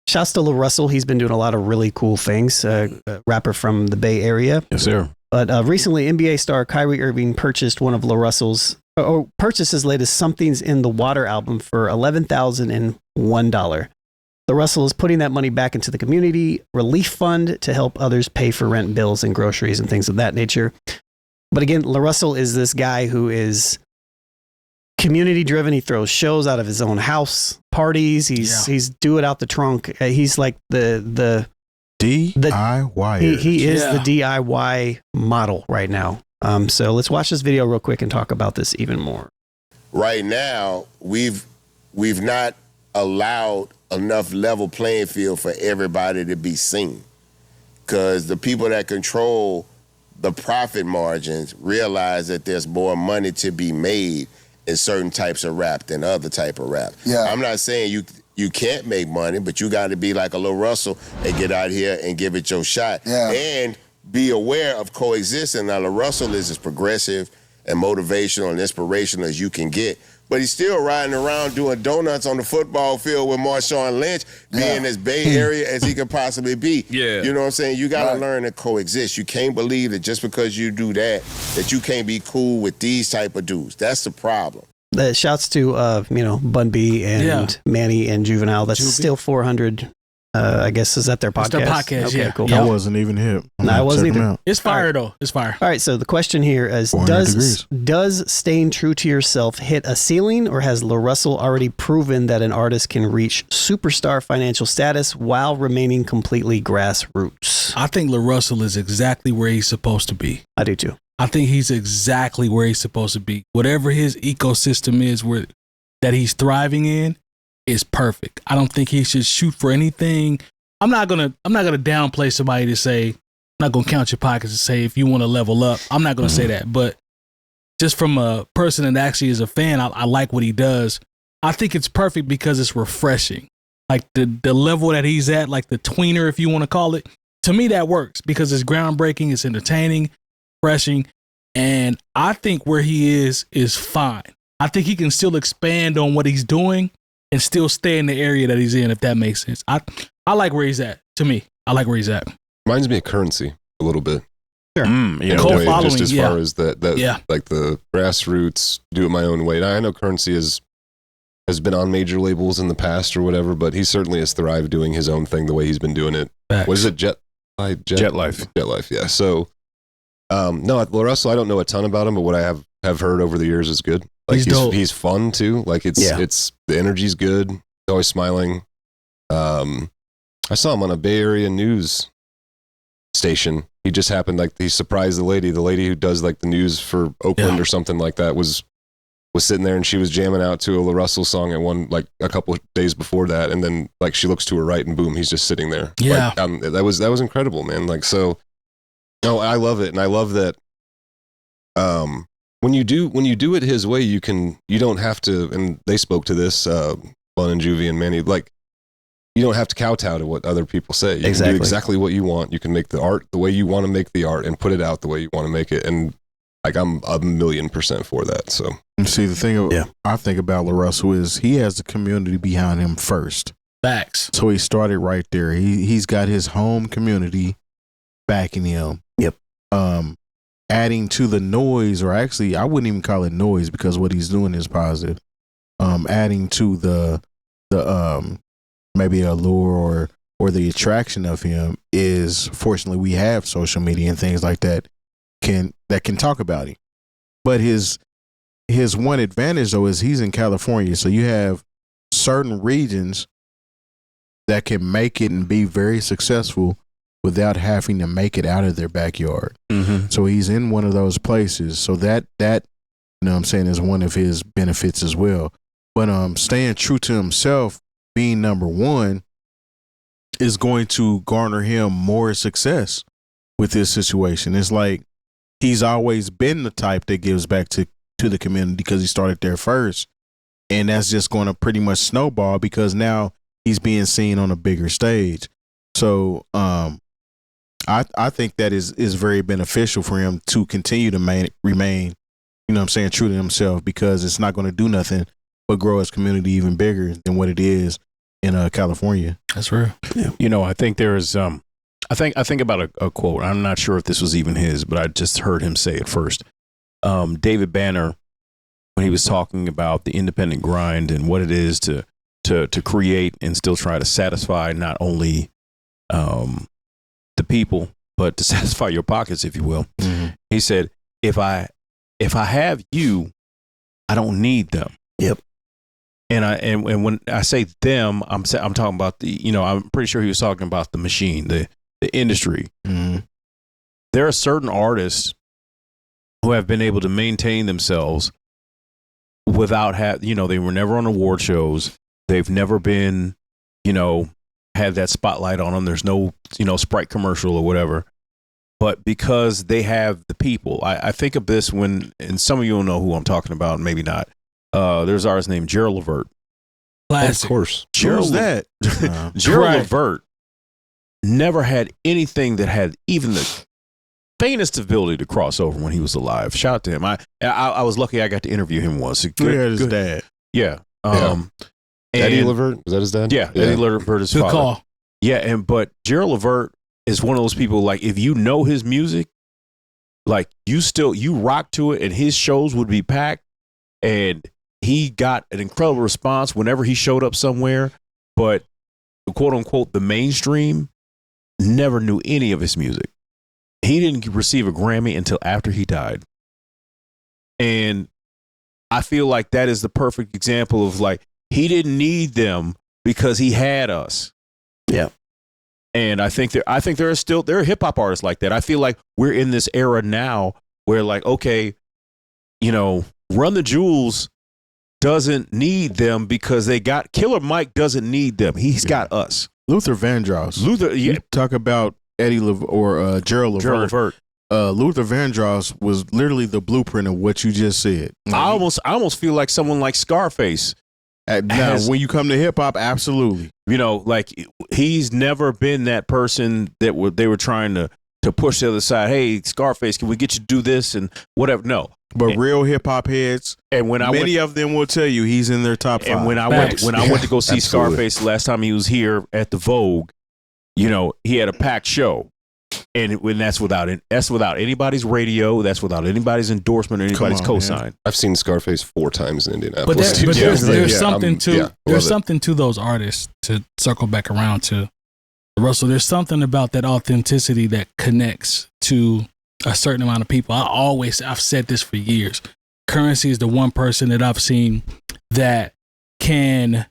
Shouts to LaRussell. He's been doing a lot of really cool things. A rapper from the Bay Area. Yes, sir. But recently, NBA star Kyrie Irving purchased one of LaRussell's, or purchased his latest Something's in the Water album for $11,001. LaRussell is putting that money back into the community relief fund to help others pay for rent, bills, and groceries and things of that nature. But again, LaRussell is this guy who is community driven. He throws shows out of his own house, parties. He's do it out the trunk. He's like the DIY. He is the DIY model right now. So let's watch this video real quick and talk about this even more. Right now, we've not allowed enough level playing field for everybody to be seen, because the people that control the profit margins realize that there's more money to be made in certain types of rap than other type of rap. Yeah. I'm not saying you can't make money, but you got to be like a LaRussell and get out here and give it your shot. Yeah. And be aware of coexisting. Now, LaRussell is as progressive and motivational and inspirational as you can get, but he's still riding around doing donuts on the football field with Marshawn Lynch, being as Bay Area as he could possibly be. Yeah. You know what I'm saying? You got to learn to coexist. You can't believe that just because you do that you can't be cool with these type of dudes. That's the problem. Shouts to Bun B and Manny and Juvenile. That's still 400. I guess is that their podcast? It's their podcast. Okay, cool. I wasn't even hip. No, I wasn't either. It's fire though. It's fire. All right. So the question here is: Does staying true to yourself hit a ceiling, or has LaRussell already proven that an artist can reach superstar financial status while remaining completely grassroots? I think LaRussell is exactly where he's supposed to be. I do too. I think he's exactly where he's supposed to be. Whatever his ecosystem is that he's thriving in is perfect. I don't think he should shoot for anything. I'm not gonna downplay somebody to say, I'm not gonna count your pockets and say if you want to level up. I'm not gonna say that. But just from a person that actually is a fan, I like what he does. I think it's perfect because it's refreshing. Like the level that he's at, like the tweener, if you want to call it, to me that works because it's groundbreaking, it's entertaining, refreshing, and I think where he is fine. I think he can still expand on what he's doing and still stay in the area that he's in, if that makes sense. I like where he's at. To me, I like where he's at. Reminds me of Currency a little bit. Sure. Just as far as that like the grassroots, do it my own way. Now, I know Currency has been on major labels in the past or whatever, but he certainly has thrived doing his own thing the way he's been doing it. Facts. What is it? Jet Life. Yeah. So, no, LaRussell, I don't know a ton about him, but what I have heard over the years is good. Like he's fun too. Like it's the energy's good. He's always smiling. I saw him on a Bay Area news station. He just happened, like, he surprised the lady who does like the news for Oakland or something like that was sitting there, and she was jamming out to a LaRussell song at like a couple of days before that, and then like she looks to her right and boom, he's just sitting there. Yeah. Like, that was incredible, man. Like, so no, I love it, and I love that when you do it his way, you don't have to, and they spoke to this, Bun and Juvie and Manny, like, you don't have to kowtow to what other people say. You can do exactly what you want. You can make the art the way you want to make the art and put it out the way you want to make it. And like, I'm 1,000,000% for that. So, and see, the thing I think about LaRussell is he has the community behind him first. Facts. So he started right there. He's got his home community backing him. Yep. Adding to the noise, or actually, I wouldn't even call it noise because what he's doing is positive. Adding to the maybe allure or the attraction of him is, fortunately, we have social media and things like that can talk about him. But his one advantage though is he's in California, so you have certain regions that can make it and be very successful without having to make it out of their backyard. Mm-hmm. So he's in one of those places. So that you know what I'm saying, is one of his benefits as well. But staying true to himself, being number one, is going to garner him more success with this situation. It's like he's always been the type that gives back to the community because he started there first. And that's just going to pretty much snowball because now he's being seen on a bigger stage. So I think that is very beneficial for him to continue to remain, you know what I'm saying, true to himself, because it's not going to do nothing but grow his community even bigger than what it is in California. That's real. Yeah. You know, I think there is. I think about a quote. I'm not sure if this was even his, but I just heard him say it first. David Banner, when he was talking about the independent grind and what it is to create and still try to satisfy not only the people, but to satisfy your pockets, if you will. Mm-hmm. He said, if I have you, I don't need them. Yep. And when I say them, I'm talking about I'm pretty sure he was talking about the machine, the industry. Mm-hmm. There are certain artists who have been able to maintain themselves without they were never on award shows. They've never been, had that spotlight on them. There's no, Sprite commercial or whatever. But because they have the people, I think of this and some of you will know who I'm talking about, maybe not. There's an artist named Gerald Levert. Classic. Of course. Who's that? Gerald Levert never had anything that had even the faintest ability to cross over when he was alive. Shout out to him. I was lucky I got to interview him once. Good his dad. Yeah. Eddie Levert? Was that his dad? Yeah. Eddie Levert is Good father. call. Yeah, but Gerald Levert is one of those people, like, if you know his music, like, you rock to it, and his shows would be packed, and he got an incredible response whenever he showed up somewhere, but quote unquote the mainstream never knew any of his music. He didn't receive a Grammy until after he died. And I feel like that is the perfect example of, like, he didn't need them because he had us. Yeah. And I think there are hip hop artists like that. I feel like we're in this era now where, like, okay, Run the Jewels doesn't need them because they got Killer Mike doesn't need them. He's got us. Luther Vandross. You talk about Eddie Gerald Levert. Luther Vandross was literally the blueprint of what you just said. I almost feel like someone like Scarface. Now, when you come to hip hop, absolutely. Like, he's never been that person that they were trying to push the other side. Hey, Scarface, can we get you to do this and whatever? No. But real hip hop heads, and many of them will tell you he's in their top 5. And when I went to go see Scarface last time he was here at the Vogue, he had a packed show. And when that's without anybody's radio, that's without anybody's endorsement or anybody's cosign. Man. I've seen Scarface 4 times in Indianapolis. But there's something to those artists, to circle back around to Russell. There's something about that authenticity that connects to a certain amount of people. I've said this for years. Currency is the one person that I've seen that can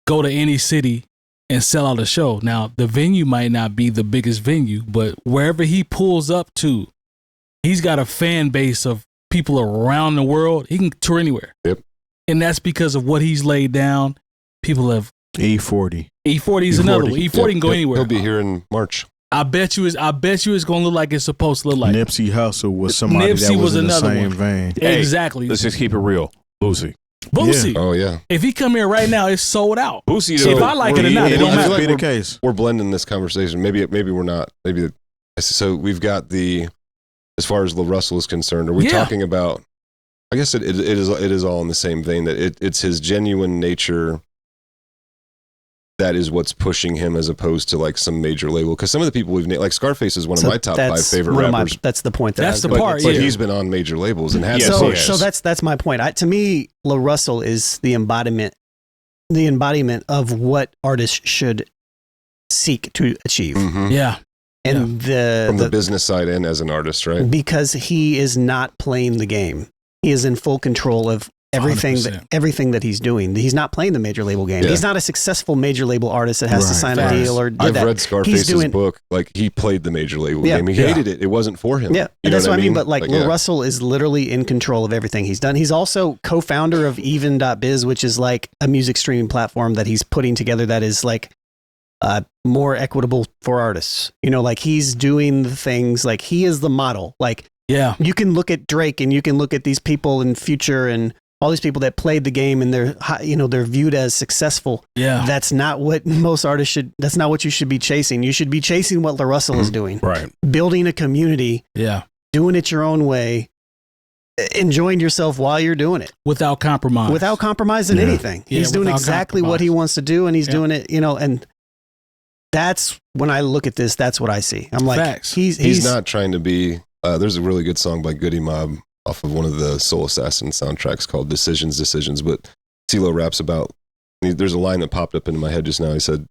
go to any city and sell out a show. Now, the venue might not be the biggest venue, but wherever he pulls up to, he's got a fan base of people around the world. He can tour anywhere. Yep. And that's because of what he's laid down. People have E40. E40 is another one. E40 can go anywhere. He'll be here in March. I bet you it's going to look like it's supposed to look like. Nipsey Hussle was somebody that was in the same vein. Exactly. Let's just keep it real. Boosie. Boosie. Yeah. Oh yeah. If he come here right now, it's sold out. Boosie. If I like it or not, it don't matter. Be the case. We're blending this conversation. Maybe we're not. So we've got as far as LaRussell is concerned. Are we talking about? I guess it is all in the same vein that it's his genuine nature. That is what's pushing him as opposed to, like, some major label. Because some of the people we've named, like Scarface is one of my top 5 favorite rappers. That's the point. That's the part. But he's been on major labels and has. So that's my point. To me, LaRussell is the embodiment of what artists should seek to achieve. Mm-hmm. Yeah. And from the business side and as an artist, right? Because he is not playing the game. He is in full control of everything that he's doing. He's not playing the major label game. Yeah. He's not a successful major label artist that has to sign a deal or I've read Scarface's book. Like, he played the major label game. He hated it. It wasn't for him. Yeah, and that's what I mean. But, like, LaRussell is literally in control of everything he's done. He's also co-founder of Even.biz, which is, like, a music streaming platform that he's putting together that is, like, more equitable for artists. Like, he's doing the things, like, he is the model. Like, you can look at Drake and you can look at these people in Future and all these people that played the game and they're viewed as successful. Yeah. That's not what most artists should, that's not what you should be chasing. You should be chasing what LaRussell is doing. Right. Building a community. Yeah. Doing it your own way. enjoying yourself while you're doing it without compromise. Without compromising anything. He's doing exactly what he wants to do, and he's doing it, and that's when I look at this, that's what I see. I'm like, Facts. He's not trying to be, there's a really good song by Goody Mob off of one of the Soul Assassin soundtracks called Decisions, but CeeLo raps about, there's a line that popped up into my head just now. He said,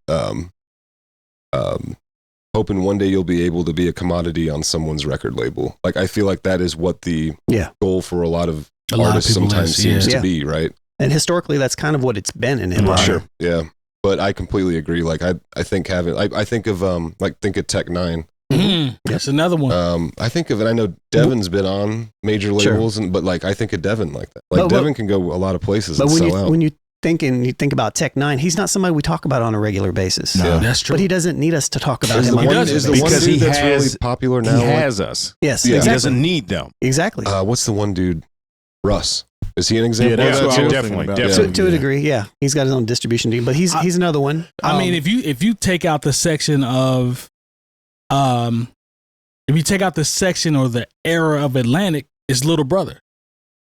hoping one day you'll be able to be a commodity on someone's record label. Like, I feel like that is what the goal for a lot of artists sometimes seems to be, right? And historically, that's kind of what it's been in hip hop. Sure, yeah. But I completely agree. Like, I think I think of think of Tech Nine. Mm-hmm. That's another one. I think of it. I know Devin's been on major labels, but like I think of Devin like that. Like Devin can go a lot of places and sell out. When you think about Tech Nine, he's not somebody we talk about on a regular basis. No, that's true. But he doesn't need us to talk about him. He does because he that's really popular now. He has us. Yes, exactly. He doesn't need them. Exactly. What's the one dude? Russ. Is he an example? Yeah, definitely. To a degree, yeah. He's got his own distribution deal, but he's another one. I mean, if you take out the section of, if you take out the section or the era of Atlantic, it's Little Brother.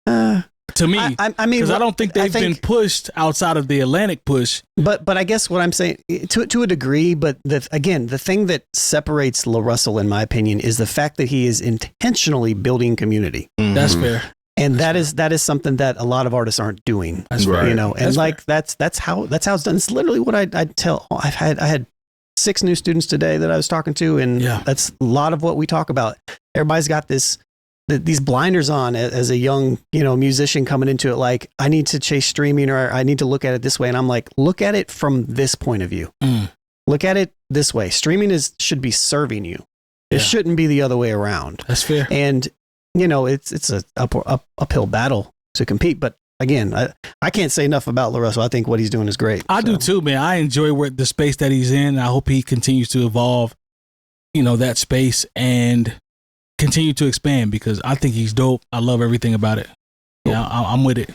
To me, I mean, because I don't think they've been pushed outside of the Atlantic push. But I guess what I'm saying to a degree, but the thing that separates LaRussell, in my opinion, is the fact that he is intentionally building community. Mm-hmm. That's fair. And that is something that a lot of artists aren't doing. That's right. And that's how it's done. It's literally what I tell. I had 6 new students today that I was talking to, and that's a lot of what we talk about. Everybody's got these blinders on as a young, musician coming into it. Like, I need to chase streaming, or I need to look at it this way. And I'm like, look at it from this point of view. Look at it this way. Streaming should be serving you. It shouldn't be the other way around. That's fair. And it's a uphill battle to compete. But again, I can't say enough about LaRussell. I think what he's doing is great. I do too, man. I enjoy the space that he's in. I hope he continues to evolve, that space and continue to expand, because I think he's dope. I love everything about it. Cool. Yeah, I'm with it.